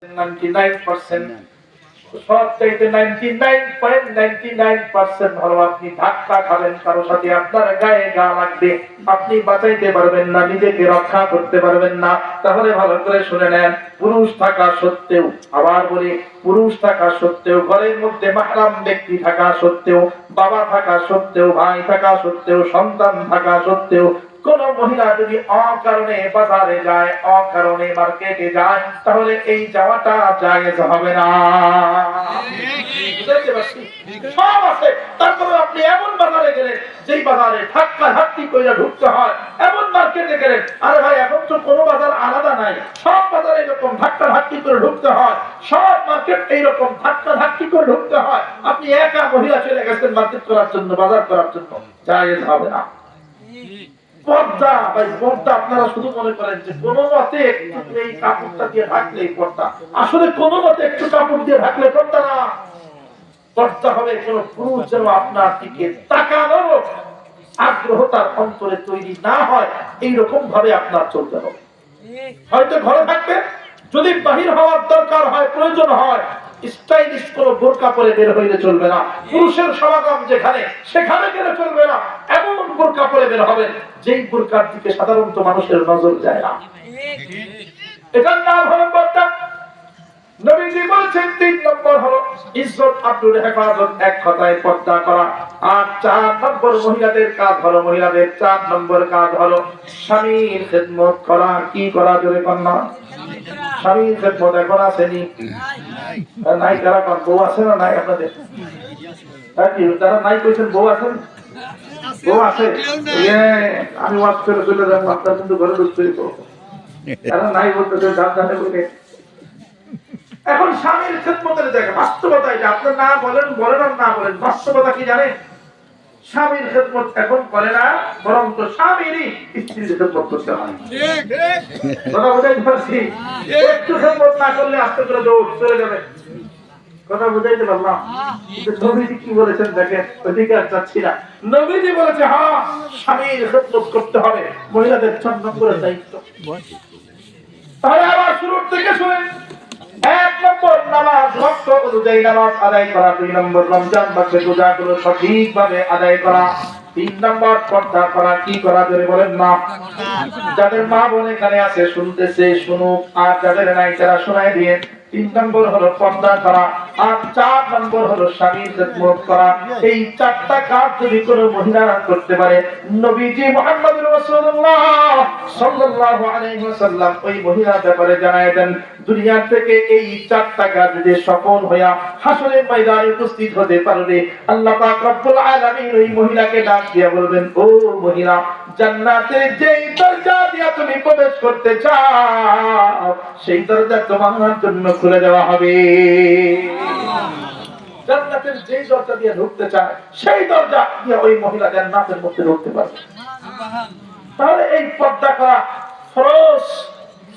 99% সবচাইতে 99.99% ভালো আপনি ধাক্কা খাবেন, কারো সাথে আপনার গায়ে গা লাগবে, আপনি বাঁচাইতে পারবেন না, নিজেকে রক্ষা করতে পারবেন না। তাহলে ভালো করে শুনে নেন, পুরুষ থাকা সত্ত্বেও, আবার বলি, পুরুষ থাকা সত্ত্বেও, ঘরের মধ্যে মাহরাম ব্যক্তি থাকা সত্ত্বেও, বাবা থাকা সত্ত্বেও, ভাই থাকা সত্ত্বেও, সন্তান থাকা সত্ত্বেও, কোন মহিলা যদি অকারণে বাজারে যায়, অকারণে মার্কেটে যায়, তাহলে এই যাওয়াটা জায়েজ হবে না। বুঝতে পারছি? সব আছে, তারপরে আপনি এমন বাজারে গেলেন যেই বাজারে ধাক্কা ধাক্কি করে ঢুকতে হয়, এমন মার্কেটে গেলেন, আরে ভাই এখন তো কোনো বাজার আলাদা নাই, সব বাজারে এরকম ধাক্কা ধাক্কি করে ঢুকতে হয়, সব মার্কেট এইরকম ধাক্কা ধাক্কি করে ঢুকতে হয়, আপনি একা মহিলা চলে গেছেন মার্কেট করার জন্য, বাজার করার জন্য, জায়েজ হবে না। পর্দা, ভাই পর্দা আপনারা শুধু মনে করেন যে কোনো মতে একটু এই কাপড়টা দিয়ে ঢাকলেই পর্দা, আসলে কোনো মতে একটু কাপড় দিয়ে ঢাকলে পর্দা না। পর্দা হবে কোন পুরুষ যেন আপনার দিকে তাকানোর আগ্রহ তার অন্তরে তৈরি না হয়, এইরকম ভাবে আপনার চলতে হবে। হয়তো ঘরে থাকবে, যদি বাহির হওয়ার দরকার হয়, প্রয়োজন হয়, স্টাইলিশ কোন বোরকা পরে বের হইলে চলবে না। পুরুষের সমাগম যেখানে, সেখানে গেলে চলবে না, এমন বোরকা পরে বের হবে যেই বোরকার দিকে সাধারণত মানুষের নজর যায় না। এটার নাম হলো পর্দা। নবীজি বলেছেন ৩ নম্বর হলো ইজ্জত আব্রুর হেফাজত, এক কথায় পর্দা করা। আর ৪ নম্বর মহিলাদের কাজ হলো, মহিলাদের ৪ নম্বর কাজ হলো স্বামীর খেদমত করা। কি করা? জোরে কন্যা। স্বামীর খেদমত এখন আসেনি নাই, কারা কোন বউ আছে না নাই আপনাদের? তারা নাই কইছেন বউ আছেন? বউ আছে? আমি ওয়াজ করে চলে যাবো, আপনার কিন্তু ঘরে ঢুকতে দিত, তারা নাই বলতেছে জান জানে বলে। এখন স্বামীর খেদমতের জায়গা, বাস্তবতা এটা, আপনি না বলেন বলেন আর না বলেন, বাস্তবতা কি জানেন? স্বামীর খেদমত এখন করে না, বরং তো স্বামীরই স্ত্রীর খেদমত করতে হয়। কথা বুঝাইতে পারছি? একটু খেদমত না করলে আস্তে করে দৌড় চলে যাবে। কথা বুঝাইতে পারলাম? নবীজি কি বলেছেন দেখেন, ওইদিকে আর যাচ্ছি না। নবীজি বলেছে হ্যাঁ, স্বামীর খেদমত করতে হবে, মহিলাদের ৪ নম্বরের দায়িত্ব। তাহলে আবার শুরু থেকে শুনেন। ১ নম্বর নামাজ, ওয়াক্ত অনুযায়ী নামাজ আদায় করা। ২ নম্বর রমজান মাসে রোজাগুলো সঠিকভাবে আদায় করা। ৩ নম্বর পর্দা করা। কি করা? জোরে বলেন না। যাদের মা বোন এখানে আছে শুনতেছে শুনুক, আর যাদের নাই তারা শোনায় দিয়ে। ৩ নম্বর হলো পর্দা করা, আর ৪ নম্বর হলো স্বামীর খেদমত করা। এই ৪টা কাজ যদি কোনো মহিলা করতে পারে, নবীজি মুহাম্মদুর রাসূলুল্লাহ সাল্লাল্লাহু আলাইহি ওয়াসাল্লাম ওই মহিলার ব্যাপারে জানায় দেন, দুনিয়া থেকে এই ৪টা কাজ যদি সফল হইয়া হাসরের ময়দানে উপস্থিত হতে পারবে, আল্লাহ পাক রব্বুল আলামিন ওই মহিলাকে ডাক দিয়ে বলবেন, ও মহিলা, জান্নাতের যেই দরজা দিয়ে তুমি প্রবেশ করতে চাও, সেই দরজা তোমার জন্য খুলে দেওয়া হবে। জান্নাতের যেই দরজা দিয়ে ঢুকতে চায়, সেই দরজা দিয়ে ওই মহিলা জান্নাতের মধ্যে ঢুকতে পারবে। তাহলে এই পর্দা করা ফরজ।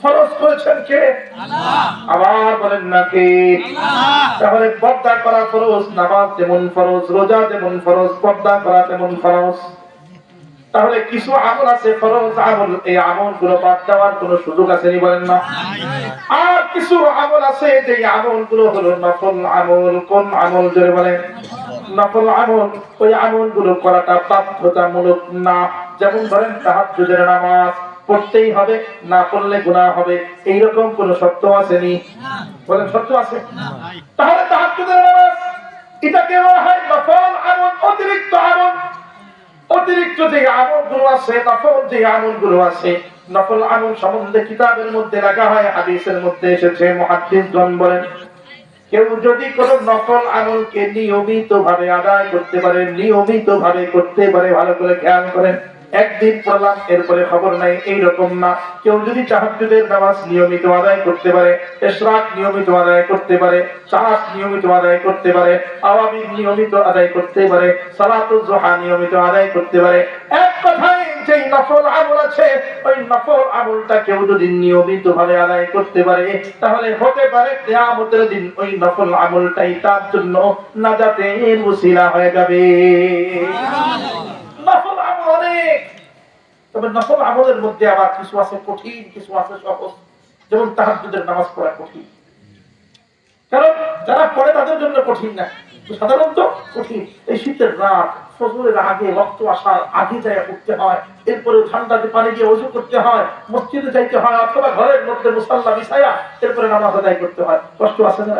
ফরজ করেছেন কে? আল্লাহ। আবার বলেন না কে? আল্লাহ। তাহলে পর্দা করা ফরজ, নামাজ যেমন ফরজ, রোজা যেমন ফরজ, পর্দা করা তেমন ফরজ। তাহলে কিছু আমল আছে ফরজ আমল, এই আমলগুলো বাদ দেওয়ার কোনো সুযোগ আছে নি? বলেন না। আর কিছু আমল আছে যে আমলগুলো হলো নফল আমল। কোন আমল? জোরে বলেন। নফল আমল। ওই আমলগুলো করাটা বাধ্যতামূলক না। যেমন ধরেন তাহাজ্জুদের নামাজ পড়তেই হবে, না পড়লে গুনাহ হবে, এইরকম কোন শর্ত আছে নি? বলেন, শর্ত আছে? তাহলে তাহাজ্জুদের নামাজ এটাকে বলা হয় নফল আমল, অতিরিক্ত আমল। অতিরিক্ত যে আমলগুলো আছে, নফল যে আমলগুলো আছে, নফল আমল সম্বন্ধে কিতাবের মধ্যে লেখা হয়, হাদিসের মধ্যে এসেছে, মুহাদ্দিসগণ বলেন, কেউ যদি কোন নফল আমলকে নিয়মিত ভাবে আদায় করতে পারে, নিয়মিত ভাবে করতে পারে, ভালো করে খেয়াল করেন, একদিন পড়লাম এরপরে খবর নাই, এইরকম না। কেউ যদি তাহাজ্জুদের নামাজ নিয়মিত আদায় করতে পারে, ইশরাক নিয়মিত আদায় করতে পারে, চাঁদ নিয়মিত আদায় করতে পারে, আওয়াবির নিয়মিত আদায় করতে পারে, সালাতুজ জোহা নিয়মিত আদায় করতে পারে, এক কথায় যে নফল আমল আছে, ওই নফল আমলটা কেউ যদি নিয়মিত ভাবে আদায় করতে পারে, তাহলে হতে পারে কিয়ামতের দিন ওই নফল আমলটাই তার জন্য নাজাতের ওসিলা হয়ে যাবে। নফল আমল অনেক, তবে নফল আমলের মধ্যে আবার কিছু আছে কঠিন, কিছু আছে সহজ। যেমন তাহাজ্জুদের নামাজ পড়া কঠিন, যারা পড়ে তাদের জন্য কঠিন না, সাধারণত কঠিন। এই শীতের রাত ফজরের আগে রক্ত আসার আগে যায় উঠতে হয়, এরপরে ঠান্ডাতে পানি দিয়ে ওযু করতে হয়, মসজিদে যাইতে হয় অথবা ঘরের মধ্যে মুসাল্লা বিছায়া এরপরে নামাজ আদায় করতে হয়। কষ্ট আছে না?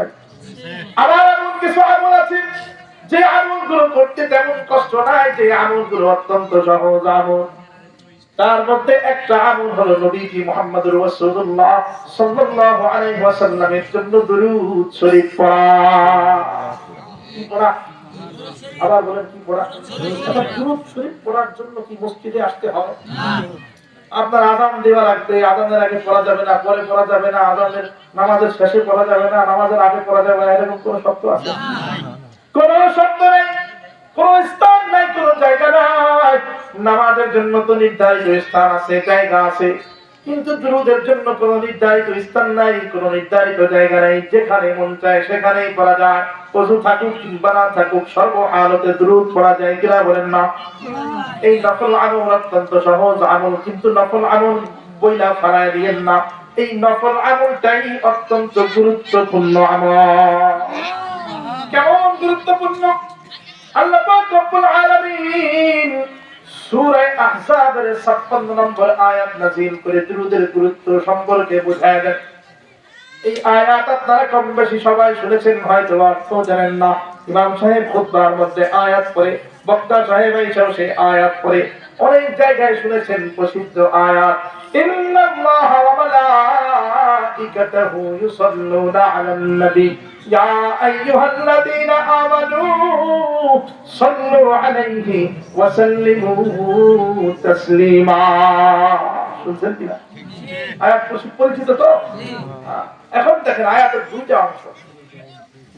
আবার এমন কিছু আমল আছে যে আমলগুলো করতে তেমন কষ্ট নাই, যে আমলগুলো অত্যন্ত সহজ আমল। তার মধ্যে একটা আমল হলো নবীজি মুহাম্মদুর রাসূলুল্লাহ সাল্লাল্লাহু আলাইহি ওয়াসাল্লামের জন্য দুরূদ শরীফ পড়া। কি পড়া? আবার বলেন কি পড়া? দুরূদ শরীফ পড়ার জন্য কি মসজিদে আসতে হবে? আপনার আযান দেওয়া লাগবে, আযানের আগে পড়া যাবে না, পরে পড়া যাবে না, আযানের নামাজের শেষে পড়া যাবে না, নামাজের আগে পড়া যাবে না, এরকম কোন শর্ত আছে? কোন শর্ত নেই, কোন স্থান নাই, কোন জায়গা নাই। নামাজের জন্য তো নির্ধারিত স্থান আছে, জায়গা আছে, কিন্তু দুরূদের জন্য কোন নির্ধারিত স্থান নাই, কোন নির্ধারিত জায়গা নাই। যেখানে মন চায় সেখানেই পড়া যায়। ওযু থাকুক কিংবা না থাকুক, সর্ব হালতে দুরূদ পড়া যায়। কিনা বলেন না? এই নফল আমল অত্যন্ত সহজ আমল, কিন্তু নফল আমল বইলা ফালায় দিয়েন না। এই নফল আমলটাই অত্যন্ত গুরুত্বপূর্ণ আমল। কেমন গুরুত্বপূর্ণ? আল্লাহ পাক রব্বুল আলামিন সূরা আহজাবের 56 নম্বর আয়াত নাযিল করে দুরূদের গুরুত্ব সম্পর্কে বুঝায় দেন। এই আয়াত আপনারা কম বেশি সবাই শুনেছেন, হয়তো অর্থ জানেন না। ইমাম সাহেব খুতবার মধ্যে আয়াত পড়ে, বক্তা সাহেব এসেও সেই আয়াত পড়ে, অনেক জায়গায় শুনেছেন প্রসিদ্ধ আয়াত, ইন্নাল্লাহা ওয়া মালাইকাতাহু ইউসাল্লুনা আলান নবী ইয়া আইয়ুহাল্লাযীনা আমানু সাল্লু আলাইহি ওয়া সাল্লিমু তাসলিমা। শুনছেন কিনা? আয়াত পরিচিত তো? এখন দেখেন আয়াতের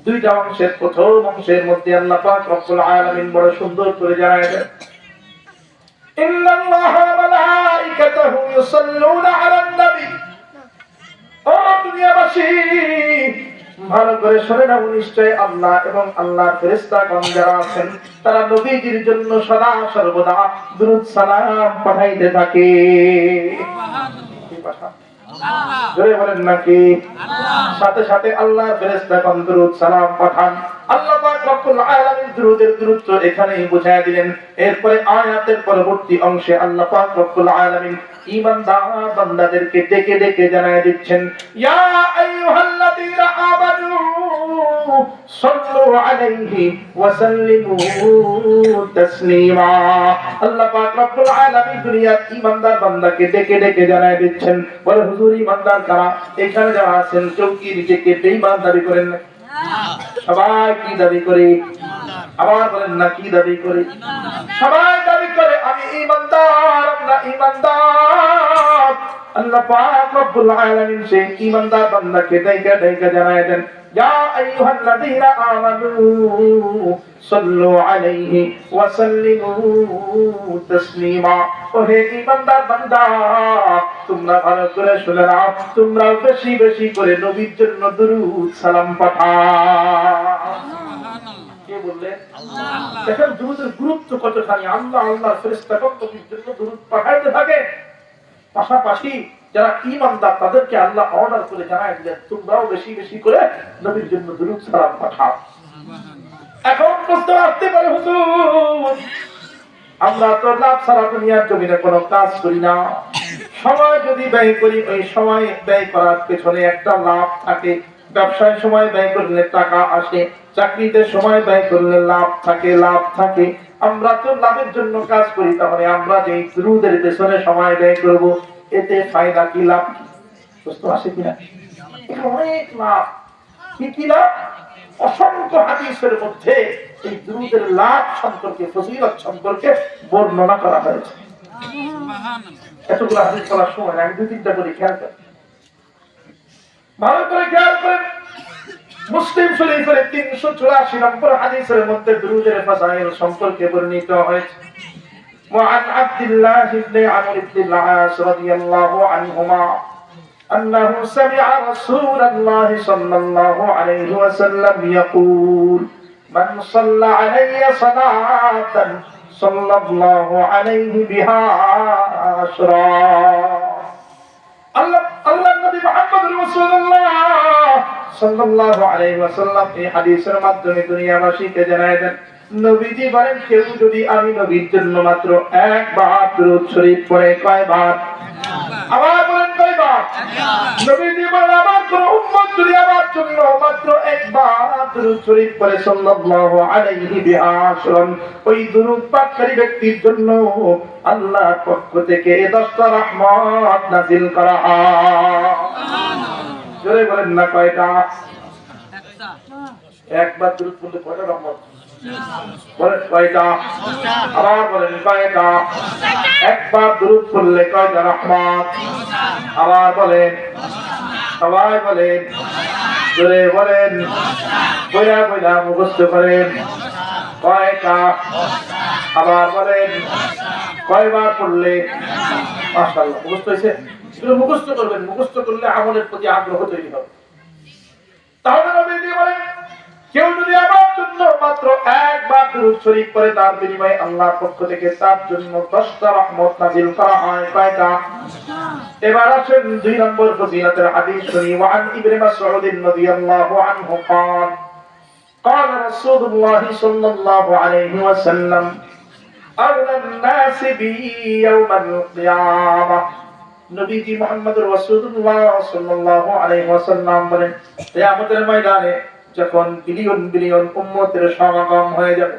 দুইটা অংশের প্রথম অংশের মধ্যে আল্লাহ পাক রব্বুল আলামিন বড় সুন্দর করে জানায় দেন, ইন্নাল্লাহা ওয়া মালাইকাতাহু ইউসাল্লুনা আলান নবী। ও দুনিয়াবাসী, ভালো করে শুনে নাও, নিশ্চয় আল্লাহ এবং আল্লাহর ফেরেশতাগণ যারা আছেন তারা নবীজির জন্য সদা সর্বদা দুরূদ সালাম পাঠাইতে থাকে। জোরে বলেন নাকি? সাথে সাথে আল্লাহর ফেরেশতাগণ দুরূদ সালাম পাঠান। আল্লাহ পাক রব্বুল আলামিন দুরূদের গুরুত্ব এখানেই বুঝায় দিলেন। এরপরে আয়াতের পরবর্তী অংশে আল্লাহ পাক রব্বুল আলামিন ঈমানদার বান্দাদেরকে ডেকে ডেকে জানায় দিচ্ছেন, ইয়া আইয়ুহাল্লাযীনা আমানু সাল্লু আলাইহি ওয়া সাল্লিমু তাসলিমা। আল্লাহ পাক রব্বুল আলামিন দুনিয়ার ঈমানদার বান্দাকে ডেকে ডেকে জানায় দিচ্ছেন, বলে হুজুর ঈমানদার কারা? এখানে যারা আছেন কেউ কি নিজেকে বেঈমান দাবি করেন না? সবাই কি দাবি করে? আবার বলেন না, কি দাবি করে? সবাই দাবি করে আমি ঈমানদার, আমরা ঈমানদার। আল্লাহ পাক রব্বুল আলামিন সেই ঈমানদার বান্দাকে ডেকে ডেকে জানায় দেন, ইয়া আইয়ুহাল্লাযীনা আমানু সাল্লু আলাইহি ওয়া সাল্লিমু তাসলিমা। ওহে ঈমানদার বান্দা, তোমরা ভালো করে শুনে নাও, তোমরা বেশি বেশি করে নবীর জন্য দুরূদ সালাম পাঠাও। কে বললেন? আল্লাহ। দেখেন দুরূদের গুরুত্ব কতখানি। আল্লাহ আল্লাহর ফেরেশতাগণ নবীর জন্য দুরূদ পাঠাইতে থাকে। পাশাপাশি যারা ঈমানদার তাদেরকে আল্লাহ অর্ডার করে জানায় দিলেন, তোমরাও বেশি বেশি করে নবীর জন্য দুরূদ সালাম পাঠাও। এখন প্রশ্ন আসতে পারে, হুজুর আমরা তো লাভ ছাড়া দুনিয়ার জমিনে কোনো কাজ করি না, সময় যদি ব্যয় করি ওই সময় ব্যয় করার পেছনে একটা লাভ থাকে। ব্যবসায় সময় ব্যয় করলে টাকা আসে, চাকরিতে সময় ব্যয় করলে লাভ থাকে। আমরা তো লাভের জন্য কাজ করি, তাহলে আমরা যে দুরূদের পেছনে সময় ব্যয় করব, এতে ফায়দা কি, লাভ কি? প্রশ্ন আসে কিনা? অনেক লাভ। কি লাভ? অসংখ্য হাদিসের মধ্যে এই দুরূদের লাভ সম্পর্কে, ফজিলত সম্পর্কে বর্ণনা করা হয়েছে। এতগুলো হাদিস বলার সময় আমি দুই তিনটা বলি, খেয়াল করেন, ভালো করে খেয়াল করেন। মুসলিম শরীফের 384 নম্বর হাদিসের মধ্যে দুরূদের ফাজাইল সম্পর্কে বর্ণিত হয়েছে। وعن عبد الله بن عمرو بن العاص رضي الله عنهما أنه سمع رسول الله صلى الله عليه وسلم يقول من صلى علي صلاة صلى الله عليه بها عشرا আল্লাহ আল্লাহর নবী মুহাম্মদুর রাসূলুল্লাহ সাল্লাল্লাহু আলাইহি ওয়াসাল্লাম এই হাদিসের মাধ্যমে দুনিয়াবাসীকে জানায় দেন, নবীজি বলেন কেউ যদি আমি নবীর জন্য মাত্র একবার দুরূদ শরীফ পড়ে, কয়বার? আবার বলেন কয়বার? নবীজি বলেন আমার কোন উম্মত যদি আমার জন্য মাত্র একবার দুরূদ শরীফ পড়ে সাল্লাল্লাহু আলাইহি বিআশরান, ওই দুরূদ পাঠকারী ব্যক্তির জন্য আল্লাহর পক্ষ থেকে 10টা রহমত নাযিল করা হয়। জোরে বলেন না কয়টা? একবার দুরূদ পড়লে কয়টা রহমত? বলেন কয়টা? আবার বলেন কয়টা? একবার দুরূদ পড়লে কয়টা রহমত? আবার বলেন, সবাই বলেন, জোরে বলেন, বইলা বইলা মুখস্থ করেন, কয়টা? আবার বলেন, কয়বার পড়লে? মাশাআল্লাহ, মুখস্থ হয়েছে? এগুলো মুখস্থ করবেন, মুখস্থ করলে আমলের প্রতি আগ্রহ তৈরি হবে। তাহলে নবীজি বলেন কেউ যদি আমার জন্য মাত্র একবার দুরূদ শরীফ পড়ে, তার বিনিময়ে আল্লাহর পক্ষ থেকে তার জন্য 10টা রহমত নাযিল করা হয়। কয়টা? এবার আসেন 2 নম্বর ফজিলতের হাদিস শুনি। ওয়ান ইবনে মাসউদ রাদিয়াল্লাহু আনহু قال قال رسول الله صلى الله عليه وسلم أولى الناس بي يوم القيامة। নবীজি মুহাম্মদুর রাসূলুল্লাহ সাল্লাল্লাহু আলাইহি ওয়াসাল্লাম বলেন, কিয়ামতের ময়দানে যখন বিলিয়ন বিলিয়ন উম্মতের সমাগম হয়ে যাবে,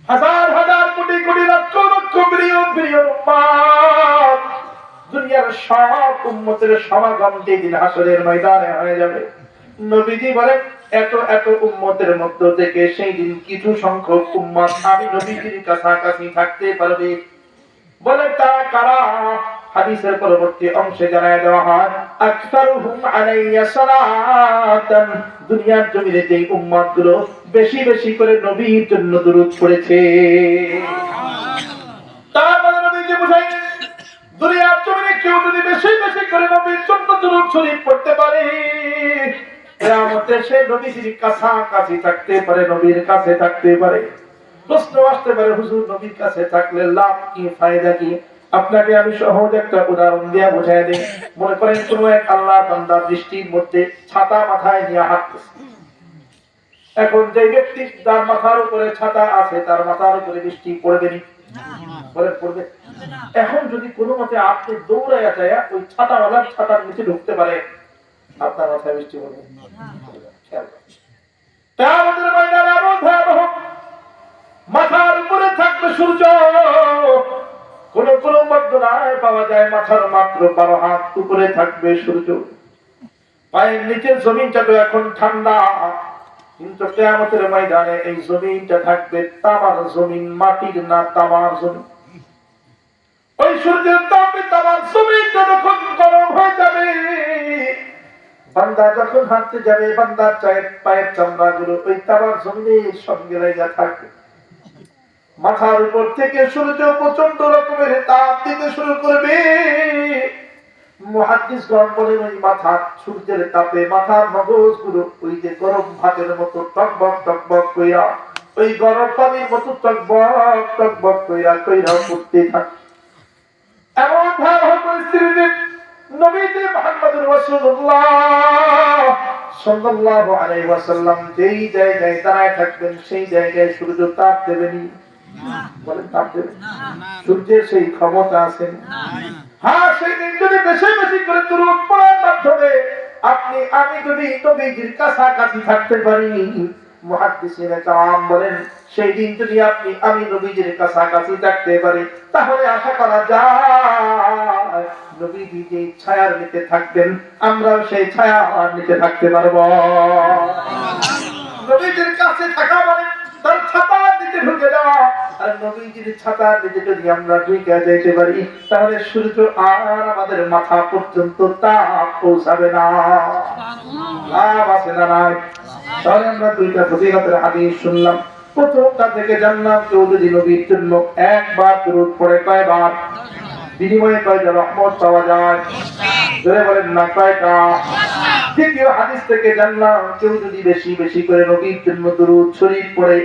হাজার হাজার কোটি কোটি লক্ষ লক্ষ বিলিয়ন বিলিয়ন উম্মত, দুনিয়ার সব উম্মতের সমাগম যেদিন হাসরের ময়দানে হয়ে যাবে, নবীজি বলেন এত এত উম্মতের মধ্য থেকে সেই দিন কিছু সংখ্যক উম্মত আমি নবীজির কাছাকাছি থাকতে পারবে। বলে তারা কারা? হাদিসের পরবর্তী অংশে জানায় দেওয়া হয়, আকসারুহুম আলাইয়া সালাতান, দুনিয়ার জমিনে যেই উম্মতগুলো বেশি বেশি করে নবীর জন্য দুরূদ পড়েছে। তার মানে নবীজি বুঝাইলেন দুনিয়ার জমিনে কেউ যদি বেশি বেশি করে নবীর জন্য দুরূদ শরীফ পড়তে পারে, কিয়ামতে সে নবীজির কাছাকাছি থাকতে পারে, নবীর কাছে থাকতে পারে। প্রশ্ন আসতে পারে, হুজুর নবীর কাছে থাকলে লাভ কি, ফায়দা কি? আপনাকে আমি সহজ একটা উদাহরণ দিয়ে বুঝাই দিই। মনে করেন কোন এক আল্লাহর বান্দা বৃষ্টির মধ্যে ছাতা মাথায় নিয়ে হাঁটতেছে। এখন যে ব্যক্তি যার মাথার উপরে ছাতা আছে তার মাথার উপরে বৃষ্টি পড়বে না? বলেন পড়বে। এখন যদি কোনো মতে আপনি দৌড়াইয়া যায় ওই ছাতাওয়ালার ছাতার নিচে ঢুকতে পারে, আপনার মাথায় বৃষ্টি পড়বে? কিয়ামতের ময়দানে আরো ভয়াবহ, মাথার উপরে থাকবে সূর্য। কোন কোন বর্ণনায় পাওয়া যায় মাথার মাত্র 12 হাত উপরে থাকবে সূর্য। পায়ের নিচের জমিনটা তো এখন ঠান্ডা, কিন্তু কিয়ামতের ময়দানে এই জমিনটা থাকবে তামার জমিন, মাটির না তামার জমিন। ওই সূর্যের তাপে তামার জমিনটা যখন গরম হয়ে যাবে, বান্দা যখন হাঁটতে যাবে বান্দার পায়ের চামড়াগুলো ওই তামার জমিনের সঙ্গে লেগে থাকবে। মাথার উপর থেকে সূর্য প্রচন্ড রকমের তাপ দিতে শুরু করবে। মুহাদ্দিসগণ বলেন ওই মাথা সূর্যের তাপে মাথার মগজগুলো ওই যে গরম ভাতের মতো টকবক টকবক কইরা, ওই গরম পানির মতো টকবক টকবক কইরা কইরা উঠতে থাকে। এমন ভয়াবহ পরিস্থিতিতে নবীজি মুহাম্মদুর রাসূলুল্লাহ সাল্লাল্লাহু আলাইহি ওয়াসাল্লাম যেই জায়গায় দাঁড়ায় থাকবেন সেই জায়গায় সূর্য তাপ দেবেনি। বলেন তাপ দেবে? সূর্যের সেই ক্ষমতা আছে? হ্যাঁ, সেই দিন যদি বেশি বেশি করে দুরূদ পড়ার মাধ্যমে আপনি আমি যদি নবীজির কাছাকাছি থাকতে পারি, মুহাদ্দিসিনে কেরাম বলেন সেই দিন যদি আপনি আমি নবীজির কাছাকাছি থাকতে পারি, তাহলে আশা করা যায় নবীজি যে ছায়ার নিচে থাকবেন আমরাও সেই ছায়ার নিচে থাকতে পারবো। নবীজির কাছে থাকা মানে তার ছাতার নিচে ঢুকে যাওয়া। আর নবীজির ছাতার নিচে যদি আমরা ঢুকে যেতে পারি, তাহলে সূর্য আর আমাদের মাথা পর্যন্ত তাপ পৌঁছাবে না। লাভ আছে না নাই? তাহলে আমরা 2টা ফজিলতের হাদিস শুনলাম। প্রথমটা থেকে জানলাম কেউ যদি নবীর জন্য একবার দুরূদ পড়ে কয়বার, বিনিময়ে কয়টা রহমত পাওয়া যায়? জোরে বলেন না কয়টা? দ্বিতীয় হাদিস থেকে জানলাম কেউ যদি বেশি বেশি করে নবীর জন্য দুরূদ শরীফ পড়ে,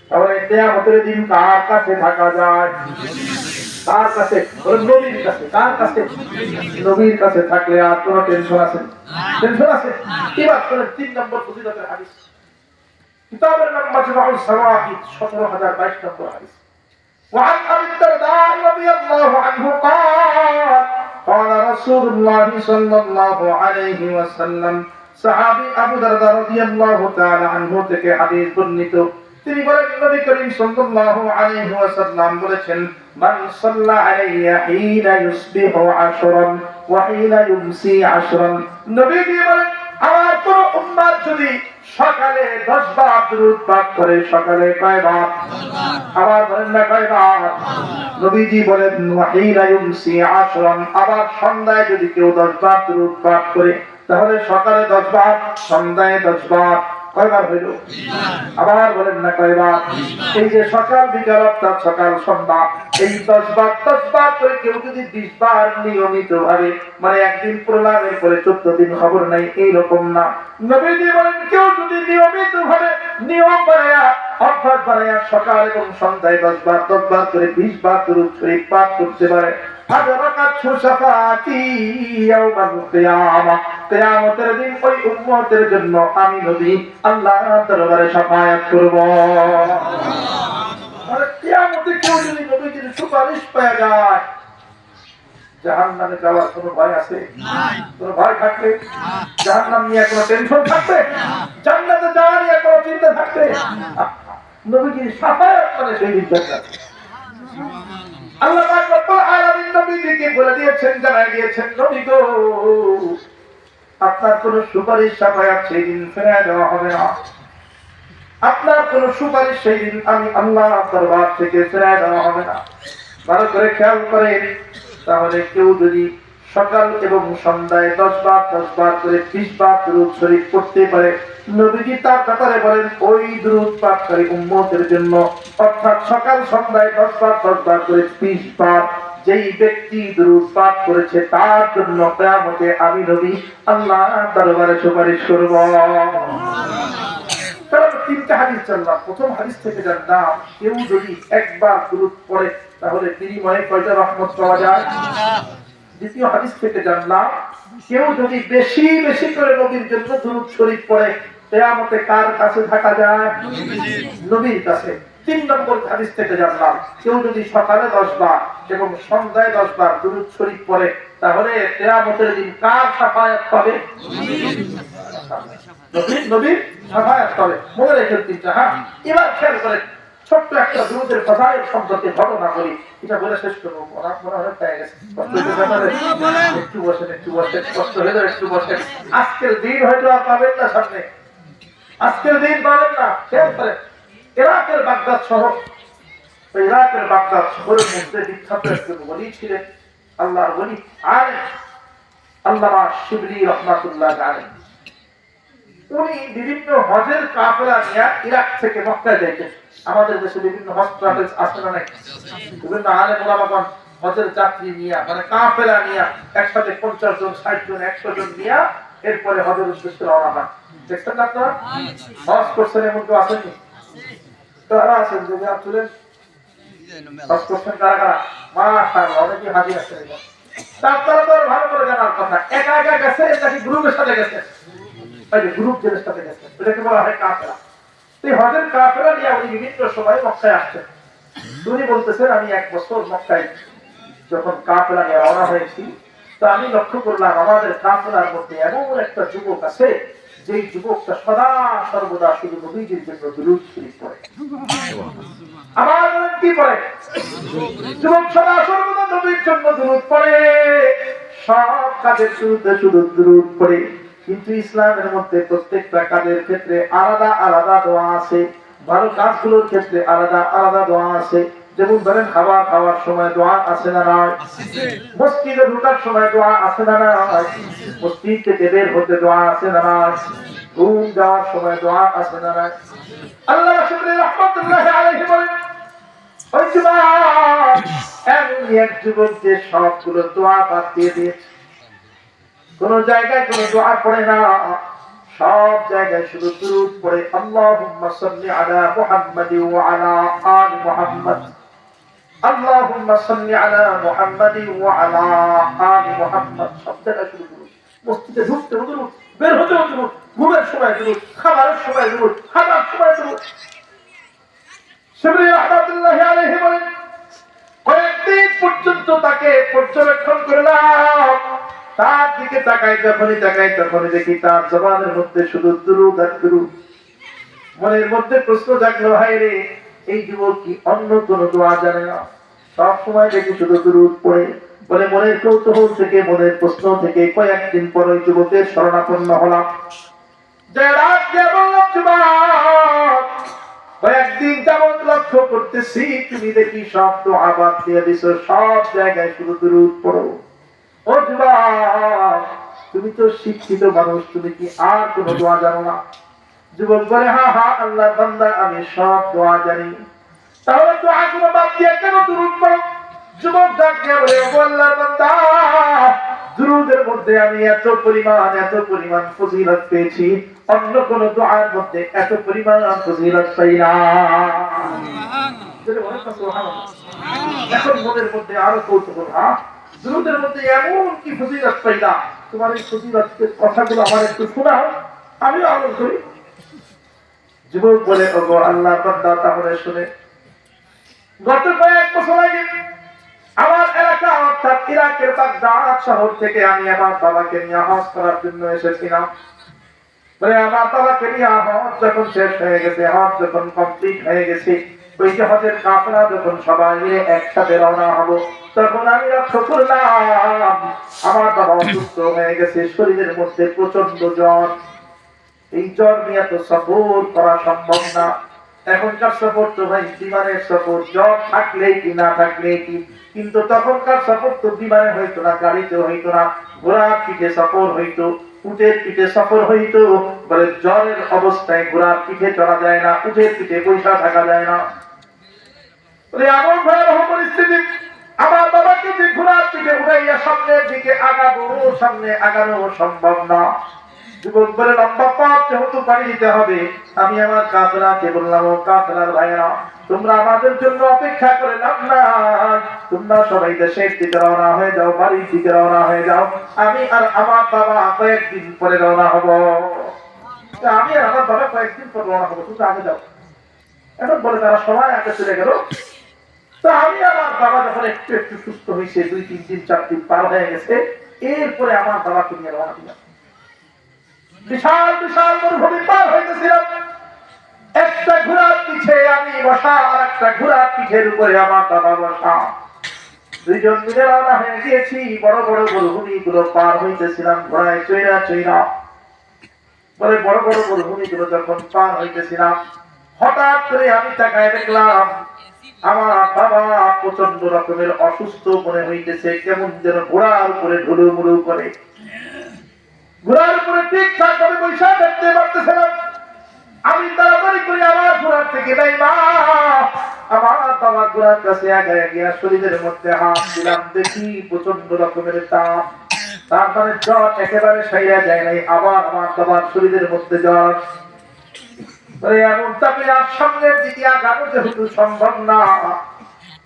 তাহলে কিয়ামতের দিন কার কাছে থাকা যায়? কার কাছে? নবীর কাছে। কার কাছে? নবীর কাছে থাকলে আর কোনো টেনশন আছে? টেনশন আছে? এবার শুনেন 3 নম্বর ফজিলতের হাদিস। কিতাবের নাম মাজমাউস সাওয়াহিদ 17022 নম্বর হাদিস। وعن أبي الدرداء رضي الله عنه قال قال رسول الله صلى الله عليه وسلم সাহাবী আবু দারদা রাদিয়াল্লাহু তাআলা আনহু থেকে হাদিস বর্ণিত। তিনি বলেন নবী করিম সাল্লাল্লাহু আলাইহি ওয়াসাল্লাম বলেছেন মান সাল্লা আলাইয়া হিনা ইউসবিহু আশরান ওয়া হিনা ইউমসি আশরান। নবীজি বলেন আমার কোন উম্মত যদি সকালে 10 বার দুরূদ পাঠ করে, সকালে কয়বার? আবার বলেন না কয়বার? নবীজি বলেন ওয়া হিনা ইউমসি আশরান, আবার সন্ধ্যায় যদি কেউ 10 বার দুরূদ পাঠ করে তাহলে সকালে 10 বার, সন্ধ্যায় 10 বার। কয়বার হইল? আবার বলেন না কয়বার? এই যে সকাল বিকাল অর্থাৎ সকাল সন্ধ্যা, এই 10 বার করে কেউ যদি 20 বার নিয়মিত ভাবে, মানে একদিন প্রলাপের পরে 14 দিন খবর নাই, এইরকম না। নবীজি বলেন কেউ যদি নিয়মিত ভাবে নিয়ম বানায়া অভ্যাস বানায়া সকাল এবং সন্ধ্যায় 10 বার করে 20 বার দুরূদ শরীফ পাঠ করতে পারে, কিয়ামতের দিন ওই উম্মতের জন্য আমি নবী আল্লাহর দরবারে শাফায়াত করব। মানে কিয়ামতে কেউ যদি নবীর সুপারিশ পেয়ে যায়, জাহান্নামে যাওয়ার কোনো ভয় আছে? কোনো ভয় থাকবে? জাহান্নাম নিয়ে কোনো টেনশন থাকবে? জান্নাতে যাওয়া নিয়ে কোনো চিন্তা থাকবে? নবীর শাফায়াত মানে সেই দিনটা আল্লাহ পাক রব্বুল আলামিন নবীকে বলে দিয়েছেন, জানাই দিয়েছেন, নবী গো আপনার কোন সুপারিশ শাফায়াত সেই দিন ফেরায় দেওয়া হবে না। আপনার কোন সুপারিশ সেই দিন আমি আল্লাহর দরবার থেকে ফেরায় দেওয়া হবে না। ভালো করে খেয়াল করেন, তাহলে কেউ যদি সকাল এবং সন্ধ্যায় 10 বার করে 20 বার দুরূদ শরীফ পড়তে পারে, নবীজি তার ব্যাপারে বলেন ওই দুরূদ পাঠকারী উম্মতের জন্য, অর্থাৎ সকাল সন্ধ্যায় 10 বার করে 20 বার যেই ব্যক্তি দুরূদ পাঠ করেছে তার জন্য কিয়ামতে আমি নবী আল্লাহর দরবারে সুপারিশ করব। কারণ 3টা হাদিস জানলাম। প্রথম হাদিস থেকে জানলাম কেউ যদি একবার দুরূদ পড়ে তাহলে বিনিময়ে কয়টা রহমত পাওয়া যায়? দ্বিতীয় হাদিস থেকে জানলাম কেউ যদি বেশি বেশি করে নবীর জন্য দুরূদ শরীফ পড়ে কিয়ামতে কার কাছে থাকা যায়? নবীর কাছে। 3 নম্বর হাদিস থেকে জানলাম কেউ যদি সকালে 10 বার এবং সন্ধ্যায় 10 বার দুরূদ শরীফ পড়ে তাহলে কিয়ামতের দিন কার শাফায়াত পাবে? নবীর শাফায়াত পাবে। মনে রেখে 3টা। হ্যাঁ, এবার খেয়াল করেন ছোট্ট একটা দুরূদের ফজাইল সম্পর্কে ঘটনা বলি, এটা বলে শেষ করবো। অনেক মনে হয় পেয়ে গেছে, একটু বসেন, কষ্ট হলে একটু বসেন। আজকের দিন হয়তো আর পাবেন না সামনে, আজকের দিন পাবেন না। খেয়াল করেন ইরাকের বাগদাদ শহর, ইরাকের বাগদাদ শহরের মধ্যে বিখ্যাত একজন ওলি ছিলেন, আল্লাহর ওলি আলেম আল্লামা শিবলি রহমাতুল্লাহ আলাইহি। উনি বিভিন্ন হজের কাফেলা নিয়ে ইরাক থেকে মক্কায় যাইতেন। আমাদের দেশে বিভিন্ন হজ ট্রাভেলস আছে না নাই? বিভিন্ন আলেম ওলামাগণ হজের যাত্রী নিয়ে, মানে কাফেলা নিয়ে একসাথে 50 জন 60 জন 100 জন নিয়ে এরপরে হজের উদ্দেশ্যে রওনা হয়। দেখছেন না আপনারা? হজ করছেন এমন কেউ আসেনি? কারা আছেন যদি আসলেন হজ করছেন? কারা কারা? মাশাআল্লাহ, অনেকেই হাজির আছেন। আপনারা তো ভালো করে জানার কথা, একা একা গেছে নাকি গ্রুপের সাথে গেছে? গ্রুপ যেটার সাথে গেছে এটাকে বলা হয় কাফেলা। এই হজের কাফেলা নিয়ে উনি বিভিন্ন সময় মক্কায় আসছেন। উনি বলতেছেন আমি 1 বছর মক্কায় যখন কাফেলা নিয়ে রওনা হয়েছি, তো আমি লক্ষ্য করলাম আমাদের কাফেলার মধ্যে এমন একটা যুবক আছে যেই যুবকটা সদা সর্বদা শুধু নবীজির জন্য দুরূদ শরীফ পড়ে। আমার কি পড়ে? যুবক সদা সর্বদা নবীর জন্য দুরূদ পড়ে, সব কাজের শুরুতে শুধু দুরূদ পড়ে। কিন্তু ইসলামের মধ্যে প্রত্যেকটা কাজের ক্ষেত্রে আলাদা আলাদা দোয়া আছে, ভালো কাজগুলোর ক্ষেত্রে আলাদা আলাদা দোয়া আছে। যেমন ধরেন খাবার খাওয়ার সময় দোয়া আছে না নাই? মসজিদে ঢোকার সময় দোয়া আছে না নাই? মসজিদ থেকে বের হতে দোয়া আছে না নাই? ঘুম যাওয়ার সময় দোয়া আছে না নাই? আল্লাহ রাসূল রাহমাতুল্লাহি আলাইহি বলেন ওই যুবক এমন এক যুবক যে সবগুলো দোয়া বাদ দিয়ে দিয়েছে, কোন জায়গায় কোন দোয়া পড়ে না, সব জায়গায় শুধু দুরূদ পড়ে। আল্লাহুম্মা সাল্লি আলা মুহাম্মাদি ওয়া আলা আলি মুহাম্মাদ, আল্লাহুম্মা সাল্লি আলা মুহাম্মাদিন ওয়া আলা আলি মুহাম্মাদ। শব্দটা শুরু করুন। মসজিদে ঢুকতে দুরূদ, বের হতে দুরূদ, ঘুমের সময় দুরূদ, খাবারের সময় দুরূদ, হাঁটার সময় দুরূদ। শিবলি রাহমাতুল্লাহি আলাইহি বলেন, কয়েকদিন পর্যন্ত তাকে পর্যবেক্ষণ করলাম, তার দিকে তাকাই তখনই দেখি তার জবানের মধ্যে শুধু দুরূদ আর দুরূদ। মনের মধ্যে প্রশ্ন জাগলো, হায় রে, এই যুবক কি অন্য কোন দোয়া জানে না? সব সময় দেখি শুধু দুরূদ পড়ে। বলে মনের কৌতূহল থেকে, মনের প্রশ্ন থেকে কয়েকদিন পর ওই যুবকের শরণাপন্ন হলাম। যে রাত দিয়ে বললাম, যুবক, কয়েকদিন যাবত লক্ষ্য করতেছি তুমি দেখি সব দোয়া বাদ দিয়ে দিছো, সব জায়গায় শুধু দুরূদ পড়ো। ও যুবক, তুমি তো শিক্ষিত মানুষ, তুমি কি আর কোন দোয়া জানো না? যুবক বলে, হ্যাঁ আল্লাহর বান্দা, আমি সব দোয়া জানি। তাহলে দোয়াগুলো বাদ দিয়ে কেন দুরূদ পড়ো? যুবক ডাক দিয়ে বলে, ও আল্লাহর বান্দা, দুরূদের মধ্যে আমি এত পরিমাণ ফজিলত পেয়েছি, অন্য কোন দোয়ার মধ্যে এত পরিমাণ ফজিলত পাই না। এখন মনের মধ্যে আরো কৌতূহল, দুরূদের মধ্যে এমন কি ফজিলত পাই না? তোমার এই ফজিলতের কথাগুলো আমার একটু শোনাও, আমিও আমল করি। যুবক বলে, ওগো আল্লাহর বান্দা, তাহলে শুনে, গত কয়েক বছর আগে আমার এলাকা অর্থাৎ ইরাকের বাগদাদ শহর থেকে আমি আমার বাবাকে নিয়ে হজ করার জন্য এসেছিলাম। বলে আমার বাবাকে নিয়ে হজ যখন শেষ হয়ে গেছে, হজ যখন কমপ্লিট হয়ে গেছে, ওই যে হজের কাফেলা যখন সবাই মিলে একসাথে রওনা হবো, তখন আমি লক্ষ্য করলাম আমার বাবা অসুস্থ হয়ে গেছে, শরীরের মধ্যে প্রচন্ড জ্বর। এই জ্বর নিয়ে তো সফর করা সম্ভব না। এখনকার সফর তো ভাই বিমানের সফর, জ্বর থাকলে কি না থাকলে কি, কিন্তু তখনকার সফর তো বিমানে হইতো না, গাড়িতে হইতো না, ঘোড়ার পিঠে সফর হইতো, উটের পিঠে সফর হইতো। বলে জ্বরের অবস্থায় ঘোড়ার পিঠে চড়া যায় না, উটের পিঠে বৈশা থাকা যায় না। এমন ভয়াবহ পরিস্থিতি, আমার বাবাকে যে ঘোড়ার পিঠে উঠাইয়া সামনের দিকে সামনে আগানো সম্ভব না। যুবক বলে, লম্বা পথ যেহেতু পাড়ি দিতে হবে, আমি আমার কাফেলাকে বললাম, ও কাফেলার ভাইয়েরা, তোমরা আমাদের জন্য অপেক্ষা করে লাভ নাই, তোমরা সবাই দেশের দিকে রওনা হয়ে যাও, বাড়ির দিকে রওনা হয়ে যাও, আমি আর আমার বাবা কয়েকদিন পরে রওনা হব। আমি আর আমার বাবা কয়েকদিন পরে রওনা হবো, তুমি আগে যাও। এখন বলে তারা সবাই আগে চলে গেল। তো আমি আমার বাবা যখন একটু সুস্থ হয়েছে, 2-3 দিন 4 দিন পার হয়ে গেছে, এরপরে আমার বাবাকে নিয়ে রওনা দিলাম। বিশাল মরুভূমি পার হইতেছিলাম, একটা ঘোড়ার পিঠে আমি বসা, আর একটা ঘোড়ার পিঠের উপরে আমার বাবা বসা, দুইজন মিলে রওনা হয়ে গিয়েছি। বড় মরুভূমি গুলো পার হইতেছিলাম ঘোড়ায় চইরা। বলে বড় মরুভূমি গুলো যখন পার হইতেছিলাম, হঠাৎ করে আমি তাকায় দেখলাম আমার বাবা প্রচন্ড রকমের অসুস্থ মনে হইতেছে, কেমন যেন ঘোড়ার উপরে ঢুলুমুলু করে। ঘোড়ার উপরে ঠিকঠাক ভাবে বৈশা দেখতে পারতেছে না। আমি তাড়াতাড়ি করে আমার ঘোড়ার থেকে নাইমা আমার বাবা ঘোড়ার কাছে আগায় গিয়া শরীরের মধ্যে হাত দিলাম, দেখি প্রচন্ড রকমের তাপ। তার মানে জ্বর একেবারে সাইরা যায় নাই, আবার আমার বাবার শরীরের মধ্যে জ্বর। এমন তাপে আর সামনের দিকে আগানো যেহেতু সম্ভব না,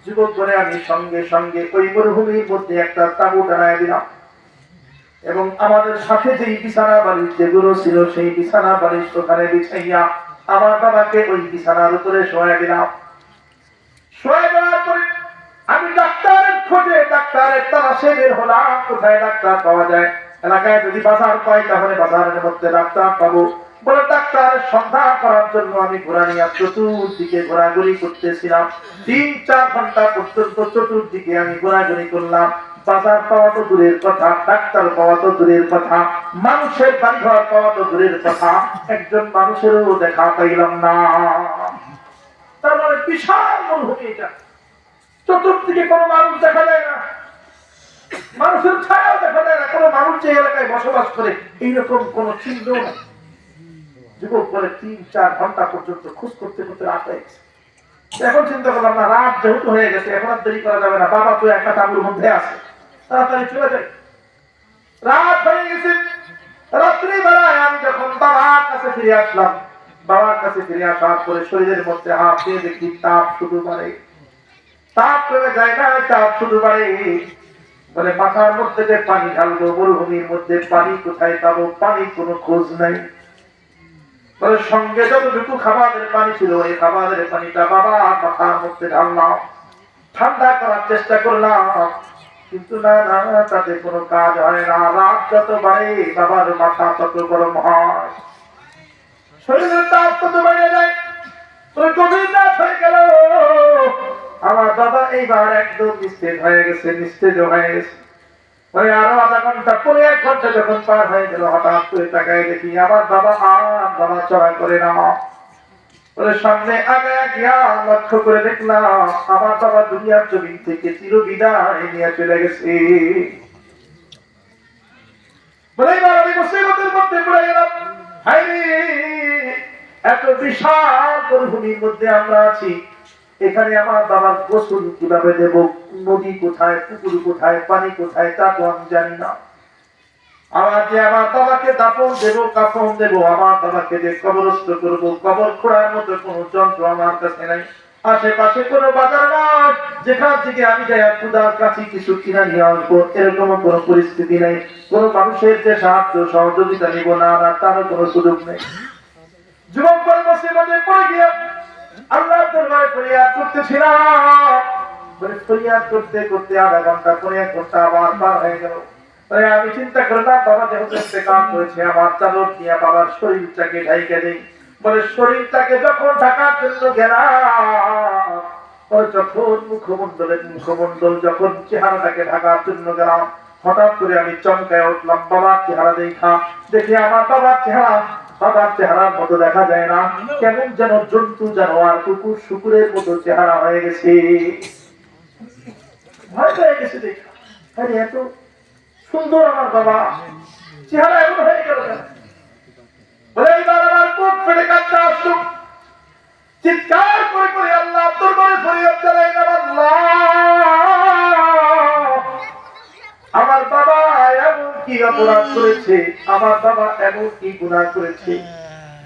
যুবক করে আমি সঙ্গে ওই মরুভূমির মধ্যে একটা তাঁবু টানায় দিলাম, এবং আমাদের সাথে যেই বিছানা বালিশ যেগুলো ছিল, সেই বিছানা বালিশ ওখানে বিছাইয়া আমার বাবাকে ওই বিছানার উপরে শোয়া দিলাম। শোয়া দেওয়ার পরে আমি ডাক্তারের খোঁজে, ডাক্তারের তালাশে বের হলাম, কোথায় ডাক্তার পাওয়া যায়। এলাকায় যদি বাজার পাই তাহলে বাজারের মধ্যে ডাক্তার পাবো। বলে ডাক্তারের সন্ধান করার জন্য আমি ঘোড়া নিয়ে চতুর্দিকে ঘোরাঘুরি করতেছিলাম। 3-4 ঘন্টা পর্যন্ত চতুর্দিকে আমি ঘোরাঘুরি করলাম। বাজার পাওয়া তো দূরের কথা, ডাক্তার পাওয়া তো দূরের কথা, মানুষের বাড়িঘর পাওয়া তো দূরের কথা, একজন মানুষেরও দেখা পাইলাম না। তার মানে বিশাল মরুভূমি এটা, চতুর্দিকে কোনো মানুষ দেখা যায় না, মানুষের ছায়াও দেখা যায় না, কোনো মানুষ যে এলাকায় বসবাস করে এইরকম কোন চিহ্ন না। যুবক বলে 3-4 ঘন্টা পর্যন্ত খোঁজ করতে রাত হয়ে গেছে। এখন চিন্তা করলাম, না রাত যেহেতু হয়ে গেছে, এখন আর দেরি করা যাবে না, বাবা তো একটা তাঁবুর মধ্যে আছে, তাড়াতাড়ি চলে যাই। রাত হয়ে গেছে, রাত্রি বেলায় আমি যখন বাবার কাছে ফিরে আসলাম, বাবার কাছে ফিরে আসার পরে শরীরের মধ্যে হাত দিয়ে দেখি তাপ শুরু করে। তাপ প্রেমে যায় না, তাপ শুধু বাড়ে। বলে মাথার মধ্যে যে পানি ঢালবো, মরুভূমির মধ্যে পানি কোথায় পাবো, পানির কোনো খোঁজ নাই। বলে সঙ্গে যতটুকু খাবারের পানি ছিল, এই খাবারের পানিটা বাবা মাথার মধ্যে ঢাললাম, ঠান্ডা করার চেষ্টা করলাম, কিন্তু না না, তাতে কোনো কাজ হয় না। রাত যত বাড়ে বাবার মাথা তত গরম হয়, শরীরের তাপ তত বেড়ে যায়। গভীর রাত হয়ে গেল, আমার বাবা এইবার একদম নিস্তেজ হয়ে গেছে, নিস্তেজ হয়ে গেছে। ওই আরো আধা ঘন্টা পরে, 1 ঘন্টা যখন পার হয়ে গেল, হঠাৎ করে তাকায় দেখি আমার বাবা আর বাবা চড়া করে না। ওর সামনে আগায় গিয়া লক্ষ্য করে দেখলাম আমার বাবা দুনিয়ার জমিন থেকে চির বিদায় নিয়ে চলে গেছে। বলে এবার আমি মুসিবতের মধ্যে পড়ে গেলাম। হায়রে, এত বিশাল মরুভূমির মধ্যে আমরা আছি, এখানে আমার বাবার গোসল কিভাবে দেব, নদী কোথায়, পুকুর কোথায়, পানি কোথায়, তা তো আমি জানি না। আমার যে আমার বাবাকে দাফন দেব, কাফন দেব, আমার বাবাকে যে কবরস্থ করব, কবর খোঁড়ার মতো কোন যন্ত্র আমার কাছে নাই। আশেপাশে কোনো বাজার নাই যেখান থেকে আমি যাই খুদার কাছে কিছু কিনা নিয়ে আসবো, এরকম কোনো পরিস্থিতি নেই। কোন মানুষের যে সাহায্য সহযোগিতা নিব না, তারও কোনো সুযোগ নেই। যুবক বলে মুসিবতে পড়ে গিয়া আল্লাহ দরবারে ফরিয়াদ করতেছিলাম। ফরিয়াদ করতে করতে আধা ঘন্টা পরে 1 ঘন্টা আবার পার হয়ে গেল। আমি চিন্তা করলাম বাবা যেহেতু ইন্তেকাল করেছে, আমার চাদর দিয়ে বাবার শরীরটাকে ঢাইকে দেই। বলে শরীরটাকে যখন ঢাকার জন্য গেলাম, যখন মুখমন্ডল যখন চেহারাটাকে ঢাকার জন্য গেলাম, হঠাৎ করে আমি চমকায় উঠলাম। বাবার চেহারা দেখা দেখি আমার বাবার চেহারার মতো দেখা যায় না, কেমন যেন জন্তু জানোয়ার, কুকুর শুকুরের মতো চেহারা হয়ে গেছে। ভয় পেয়ে গেছে দেখা, আরে এত সুন্দর আমার বাবা, চেহারা এমন হয়ে গেল কেন? বলে এইবার আমার বুক ফেটে কাঁদতে আসলো, চিৎকার করে করে আল্লাহ দরবারে ফরিয়াদ জানাইলাম, আল্লাহ আমার বাবা এমন কি অপরাধ করেছে, আমার বাবা এমন কি গুনাহ করেছে,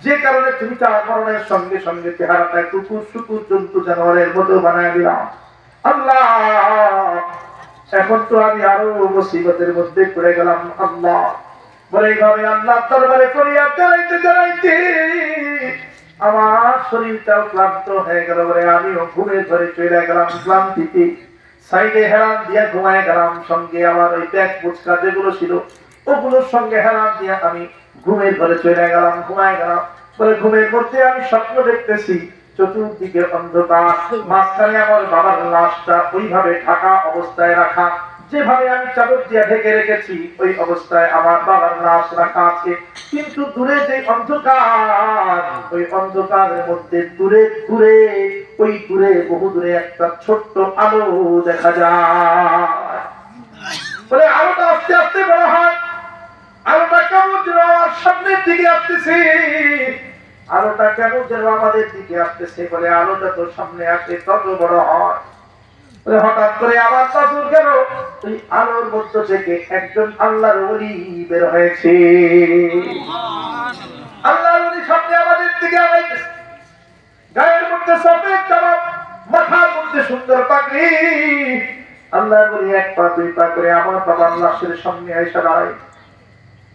যে কারণে তুমি তার মরণের সঙ্গে সঙ্গে চেহারাটা কুকুর শুকুর জন্তু জানোয়ারের মতো বানায় দিলাম। আল্লাহ, এখন তো আমি আরো মুসিবতের মধ্যে পড়ে গেলাম। আল্লাহ, বলে এইভাবে আল্লাহ দরবারে ফরিয়াদ জানাইতে জানাইতে আমার শরীরটাও ক্লান্ত হয়ে গেল। বলে আমিও ঘুমের ঘরে চলে গেলাম ক্লান্তিতে, সাইডে হেলান দিয়ে ঘুমায় গেলাম। সঙ্গে আমার ওই ব্যাগ পুচকা যেগুলো ছিল ওগুলোর সঙ্গে হেলান দিয়ে আমি ঘুমের ঘরে চলে গেলাম, ঘুমায় গেলাম। বলে ঘুমের মধ্যে আমি স্বপ্ন দেখতেছি, চতুর্দিকে অন্ধকার, মাঝখানে আমার বাবার লাশটা ওইভাবে ঢাকা অবস্থায় রাখা, যেভাবে আমি চাদর দিয়ে ঢেকে রেখেছি ওই অবস্থায় আমার বাবার লাশ রাখা আছে। কিন্তু দূরে যে অন্ধকার, ওই অন্ধকারের মধ্যে দূরে দূরে, ওই দূরে বহু দূরে একটা ছোট্ট আলো দেখা যায়। বলে আলোটা আস্তে আস্তে বড় হয়, আলোটা কেমন যেন আমার সামনের দিকে আসতেছে, আলোটা কেমন যেন আমাদের দিকে আসতেছে। বলে আলোটা তো সামনে আসে তত বড় হয়। হঠাৎ করে আমার চাদর গেল, ওই আলোর মধ্য থেকে একজন আল্লাহর ওলি বের হয়েছে। আল্লাহর ওলি সামনে আমাদের দিকে আগাইতেছে, গায়ের মধ্যে সফেদ জামা, মাথার মধ্যে সুন্দর পাগড়ি। আল্লাহর ওলি 1 পা 2 পা করে আমার বাবার লাশের সামনে এসে দাঁড়ায়।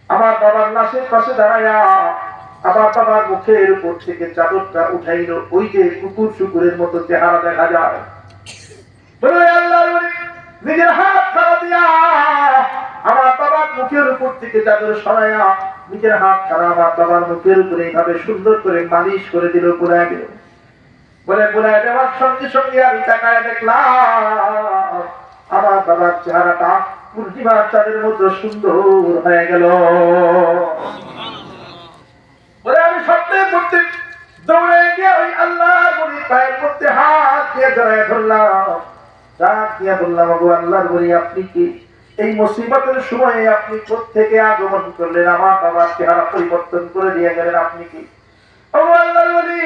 আমার বাবার লাশের পাশে দাঁড়ায়া আমার বাবার মুখের উপর থেকে চাদরটা উঠাইল, ওই যে কুকুর শুকুরের মতো চেহারা দেখা যায়। নিজের হাত খাড়া দিয়া আমার বাবার মুখের উপর থেকে চাদর সরাইয়া নিজের হাত খাড়া আমার বাবার মুখের উপরে এইভাবে সুন্দর করে মালিশ করে দিল, পুরাই দিল। বলে পুরাই দেওয়ার সঙ্গে সঙ্গে আমি তাকায় দেখলাম আমার বাবার চেহারাটা পূর্ণিমার চাঁদের মতো সুন্দর হয়ে গেল। বলে আমি স্বপ্নের মধ্যে দৌড়ে গিয়ে ওই আল্লাহর ওলির পায়ের মধ্যে হাত দিয়ে জড়ায় ধরলাম, ডাক দিয়ে বললাম, ওগো আল্লাহর ওলি, আপনি কি এই মুসিবতের সময়ে আপনি কোত্থেকে আগমন করলেন, আমার বাবার চেহারা পরিবর্তন করে দিয়ে গেলেন, আপনি কি? ওগো আল্লাহর ওলি,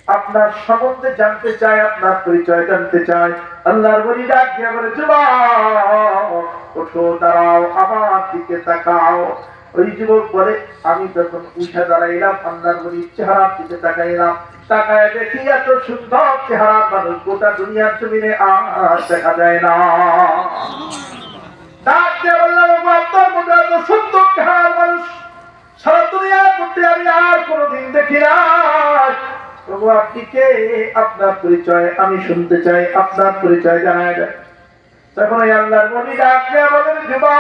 আপনার সম্বন্ধে জানতে চাই, আপনার পরিচয় জানতে চাই। আল্লাহর ওলি ডাক দিয়ে বলে, যুবক ওঠো, দাঁড়াও, আমার দিকে তাকাও। ওই যুবক বলে, আমি যখন উঠে দাঁড়াইলাম আল্লাহর ওলির চেহারার দিকে তাকাইলাম, তাকায় দেখি এত সুন্দর চেহারার মানুষ গোটা দুনিয়ার জমিনে আর দেখা যায় না। ডাক দিয়ে বললাম, আপনার মতো এত সুন্দর চেহারার মানুষ সারা দুনিয়ার মধ্যে আমি আর কোনোদিন দেখি না। প্রভু আপনি কে? আপনার পরিচয় আমি শুনতে চাই, আপনার পরিচয় জানা যায়। তখন ওই আল্লাহর নবী ডাক দিয়ে বলেন, যুবক,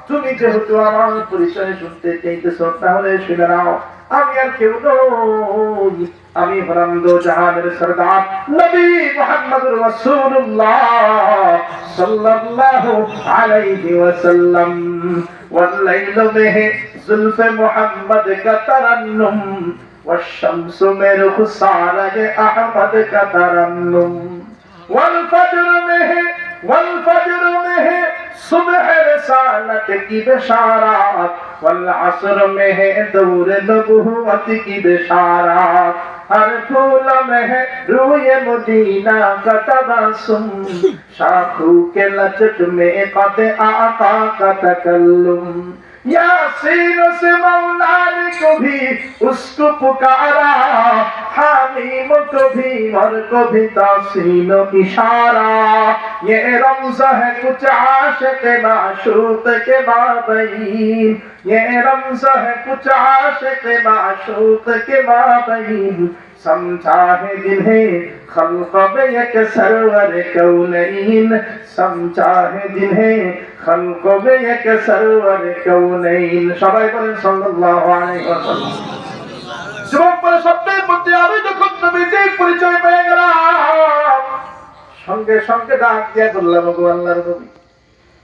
তুমি যেহেতু আমার পরিচয় শুনতে চাইতেছ তাহলে শুনে নাও, আমি আর কেউ নই, আমি হলাম দো জাহানের সরদার নবী মুহাম্মদুর রাসূলুল্লাহ সাল্লাল্লাহু আলাইহি ওয়াসাল্লাম। والليل में जुल्फ मोहम्मद का तरन्नुम والशम्स में रुखसार अहमद का तरन्नुम والفجر में है सुबह रसालत की बशारत والعصر में है दौर नबुव्वत की बशारत हर फूल में है रूए मदीना का तबस्सुम शाखों के लचक में कद आका का तकल्लुम यासीन से मौला ने कभी उसको पुकारा हामीम को भी और को भी तासीन इशारा ये रमज़ है कुछ आशिक़ माशूक़ के माबैन ये रमज़ है कुछ आशिक़ माशूक़ के माबैन समझा है जिन्हें खल्क़ में एक सरवर कौनैन समझा है जिन्हें खल्क़ में एक सरवर कौनैन সবাই বলেন সাল্লাল্লাহু আলাইহি ওয়াসাল্লাম। যুবক বলে স্বপ্নের মধ্যে আমি যখন নবীজির পরিচয় পেয়ে গেলাম সঙ্গে সঙ্গে ডাক দিয়ে বললাম, ওগো আল্লাহর নবী,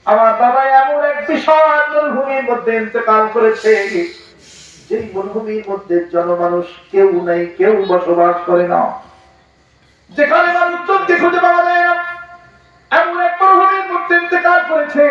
আমার বাবা এমন এক বিশাল মরুভূমির মধ্যে ইন্তেকাল করেছে, যেই মরুভূমির মধ্যে জনমানুষ কেউ নাই, কেউ বসবাস করে না, যেখানে মানুষজনকে খুঁজে পাওয়া যায় না, এমন এক মরুভূমির মধ্যে ইন্তেকাল করেছে।